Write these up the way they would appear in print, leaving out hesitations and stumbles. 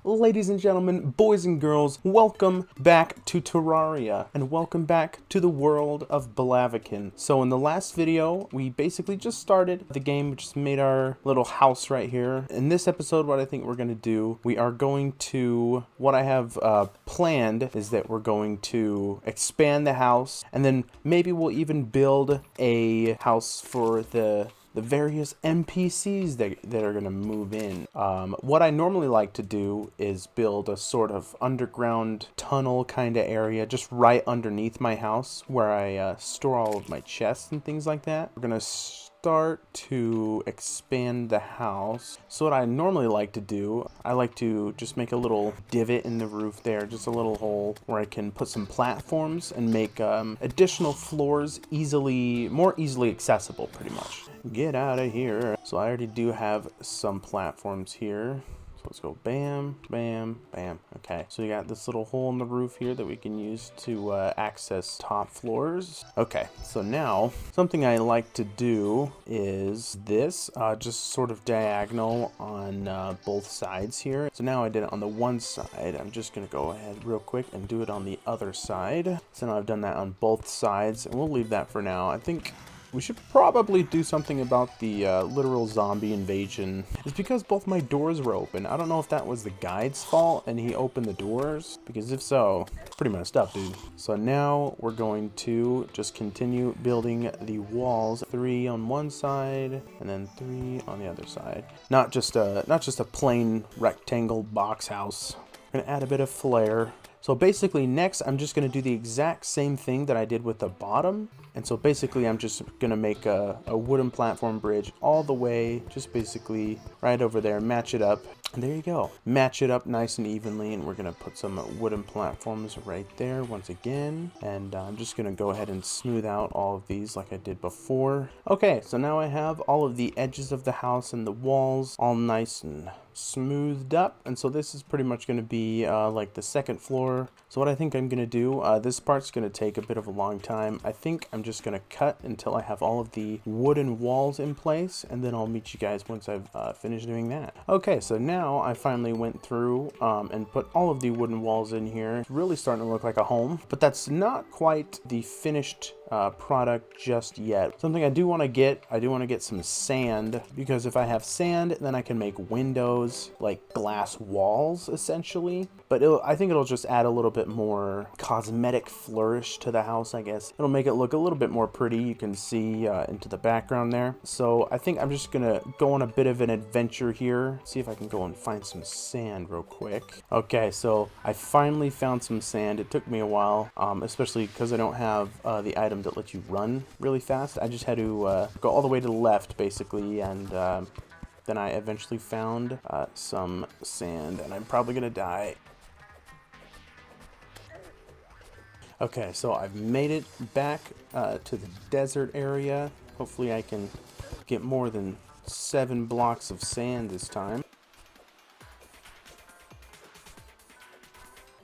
Ladies and gentlemen, boys and girls, welcome back to Terraria, and welcome back to the world of Blaviken. So in the last video, we basically just started the game, we just made our little house right here. In this episode, what I think we're going to do, we are going to, what I have planned is that we're going to expand the house, and then maybe we'll even build a house for the various NPCs that are going to move in. What I normally like to do is build a sort of underground tunnel kind of area just right underneath my house where I store all of my chests and things like that. We're going to start to expand the house. So what I normally like to do, I like to just make a little divot in the roof there, just a little hole where I can put some platforms and make additional floors more easily accessible pretty much. Get out of here. So I already do have some platforms here. So let's go bam, bam, bam. Okay, so you got this little hole in the roof here that we can use to access top floors. Okay, so now something I like to do is this, just sort of diagonal on both sides here. So now I did it on the one side. I'm just gonna go ahead real quick and do it on the other side. So now I've done that on both sides, and we'll leave that for now. I think we should probably do something about the literal zombie invasion. It's because both my doors were open. I don't know if that was the guide's fault and he opened the doors, because if so, pretty messed up, dude. So now we're going to just continue building the walls. 3 on one side and then 3 on the other side. Not just a plain rectangle box house. We're gonna add a bit of flair. So basically next I'm just going to do the exact same thing that I did with the bottom. And so basically I'm just going to make a wooden platform bridge all the way, just basically right over there, match it up. And there you go. Match it up nice and evenly, and we're going to put some wooden platforms right there once again. And I'm just going to go ahead and smooth out all of these like I did before. Okay, so now I have all of the edges of the house and the walls all nice and smoothed up, and so this is pretty much going to be like the second floor. So what I think I'm going to do, this part's going to take a bit of a long time. I think I'm just going to cut until I have all of the wooden walls in place, and then I'll meet you guys once I've finished doing that. Okay, so now I finally went through and put all of the wooden walls in here. It's really starting to look like a home, but that's not quite the finished product just yet. Something I do want to get some sand, because if I have sand, then I can make windows, like glass walls essentially. But I think it'll just add a little bit more cosmetic flourish to the house, I guess. It'll make it look a little bit more pretty. You can see into the background there. So I think I'm just gonna go on a bit of an adventure here. See if I can go and find some sand real quick. Okay, so I finally found some sand. It took me a while, especially because I don't have the item that lets you run really fast. I just had to go all the way to the left basically, and then I eventually found some sand, and I'm probably gonna die. Okay, so I've made it back to the desert area. Hopefully I can get more than 7 blocks of sand this time.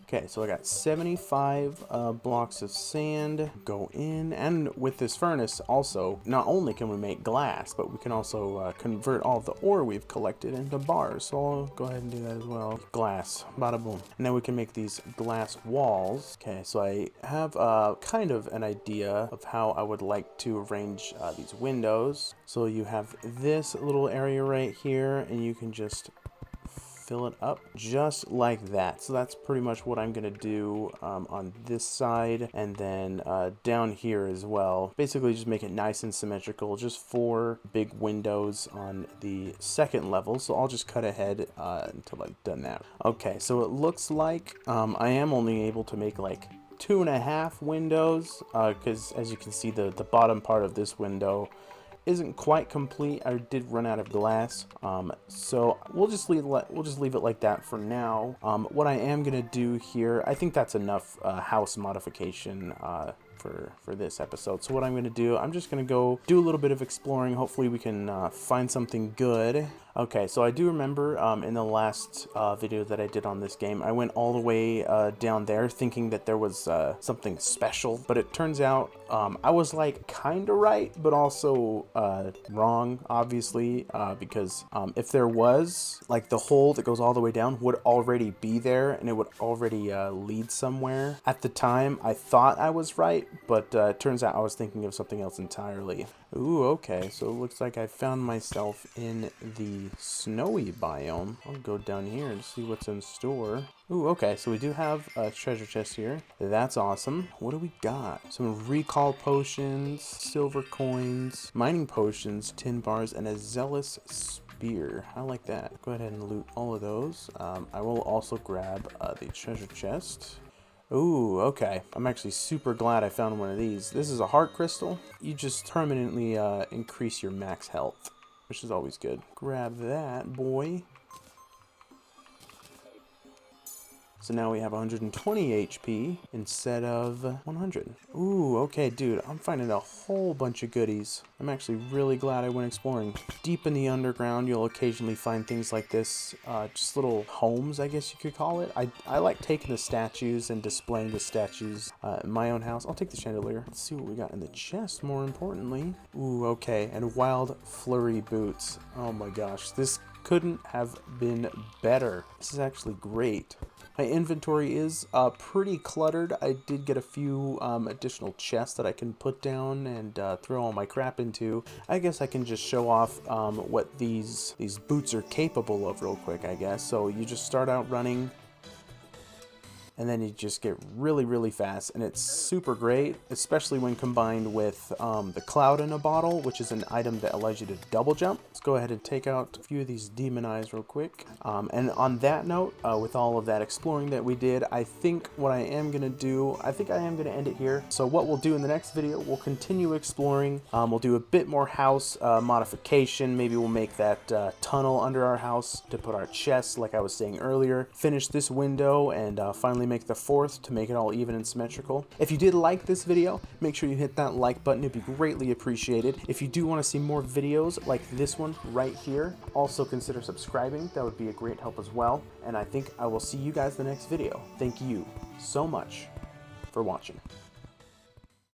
Okay, so I got 75 blocks of sand. Go in, and with this furnace also, not only can we make glass, but we can also convert all of the ore we've collected into bars. So I'll go ahead and do that as well. Glass, bada boom. And then we can make these glass walls. Okay, so I have kind of an idea of how I would like to arrange these windows. So you have this little area right here, and you can just fill it up just like that. So that's pretty much what I'm gonna do on this side, and then down here as well. Basically just make it nice and symmetrical, just 4 big windows on the second level. So I'll just cut ahead until I've done that. Okay, so it looks like I am only able to make like 2.5 windows, because as you can see, the bottom part of this window isn't quite complete. I did run out of glass, so we'll just leave it like that for now. What I am gonna do here, I think that's enough house modification for this episode. So what I'm gonna do, I'm just gonna go do a little bit of exploring. Hopefully we can find something good. Okay, so I do remember in the last video that I did on this game, I went all the way down there thinking that there was something special, but it turns out I was like kind of right, but also wrong, obviously, because if there was, like, the hole that goes all the way down would already be there and it would already lead somewhere. At the time, I thought I was right, but it turns out I was thinking of something else entirely. Ooh, okay, so it looks like I found myself in the snowy biome. I'll go down here and see what's in store. Ooh, okay, so we do have a treasure chest here. That's awesome. What do we got? Some recall potions, silver coins, mining potions, tin bars, and a zealous spear. I like that. Go ahead and loot all of those. I will also grab the treasure chest. Ooh, okay. I'm actually super glad I found one of these. This is a heart crystal. You just permanently increase your max health, which is always good. Grab that, boy. So now we have 120 HP instead of 100. Ooh, okay, dude, I'm finding a whole bunch of goodies. I'm actually really glad I went exploring. Deep in the underground, you'll occasionally find things like this, just little homes, I guess you could call it. I like taking the statues and displaying the statues in my own house. I'll take the chandelier. Let's see what we got in the chest, more importantly. Ooh, okay, and wild flurry boots. Oh my gosh, this couldn't have been better. This is actually great. My inventory is pretty cluttered. I did get a few additional chests that I can put down and throw all my crap into. I guess I can just show off what these boots are capable of real quick, I guess. So you just start out running, and then you just get really fast, and it's super great, especially when combined with the cloud in a bottle, which is an item that allows you to double jump. Let's go ahead and take out a few of these demon eyes real quick. And on that note, with all of that exploring that we did, I think what I am gonna do, I think I am gonna end it here. So what we'll do in the next video, we'll continue exploring. We'll do a bit more house modification. Maybe we'll make that tunnel under our house to put our chests, like I was saying earlier. Finish this window and finally make the fourth to make it all even and symmetrical. If you did like this video, make sure you hit that like button. It'd be greatly appreciated. If you do want to see more videos like this one right here, also consider subscribing. That would be a great help as well. And I think I will see you guys in the next video. Thank you so much for watching.